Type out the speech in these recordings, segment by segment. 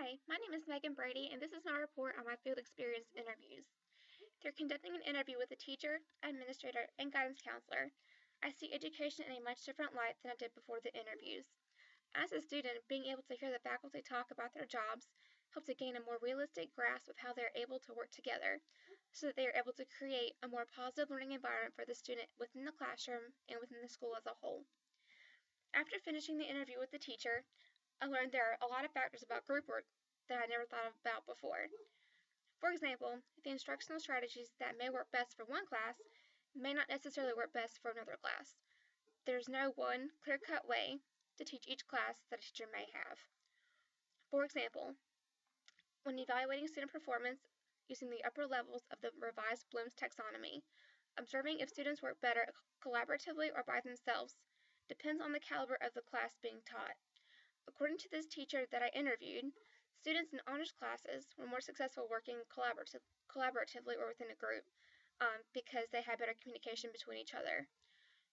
Hi, my name is Megan Brady, and this is my report on my field experience interviews. Through conducting an interview with a teacher, administrator, and guidance counselor, I see education in a much different light than I did before the interviews. As a student, being able to hear the faculty talk about their jobs helps to gain a more realistic grasp of how they are able to work together so that they are able to create a more positive learning environment for the student within the classroom and within the school as a whole. After finishing the interview with the teacher, I learned there are a lot of factors about group work that I never thought about before. For example, the instructional strategies that may work best for one class may not necessarily work best for another class. There's no one clear-cut way to teach each class that a teacher may have. For example, when evaluating student performance using the upper levels of the revised Bloom's taxonomy, observing if students work better collaboratively or by themselves depends on the caliber of the class being taught. According to this teacher that I interviewed, students in honors classes were more successful working collaboratively or within a group because they had better communication between each other,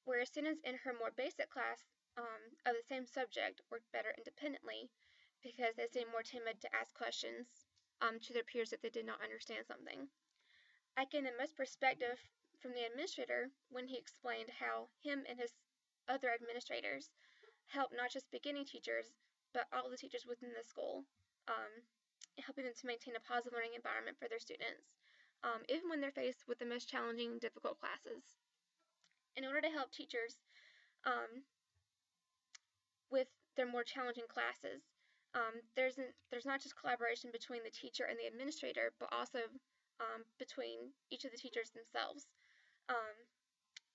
whereas students in her more basic class of the same subject worked better independently because they seemed more timid to ask questions to their peers if they did not understand something. I gained the most perspective from the administrator when he explained how him and his other administrators help not just beginning teachers, but all the teachers within the school, helping them to maintain a positive learning environment for their students, even when they're faced with the most challenging and difficult classes. In order to help teachers with their more challenging classes, there's not just collaboration between the teacher and the administrator, but also between each of the teachers themselves.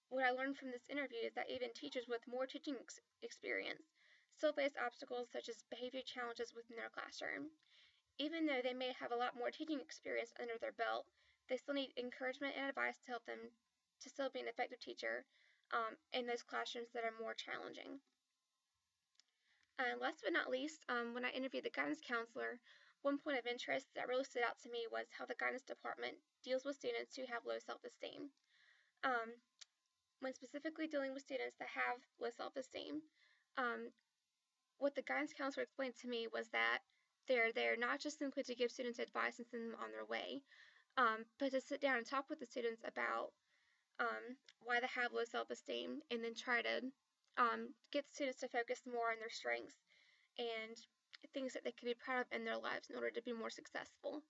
What I learned from this interview is that even teachers with more teaching experience still face obstacles such as behavior challenges within their classroom. Even though they may have a lot more teaching experience under their belt, they still need encouragement and advice to help them to still be an effective teacher in those classrooms that are more challenging. Last but not least, when I interviewed the guidance counselor, one point of interest that really stood out to me was how the guidance department deals with students who have low self-esteem. When specifically dealing with students that have low self-esteem, what the guidance counselor explained to me was that they're there not just simply to give students advice and send them on their way, but to sit down and talk with the students about why they have low self-esteem and then try to get students to focus more on their strengths and things that they can be proud of in their lives in order to be more successful.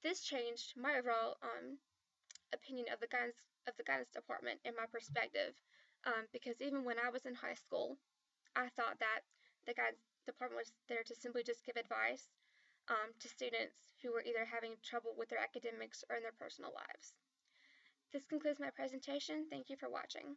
This changed my overall opinion of the guidance department and my perspective, because even when I was in high school, I thought that the guidance department was there to simply just give advice to students who were either having trouble with their academics or in their personal lives. This concludes my presentation. Thank you for watching.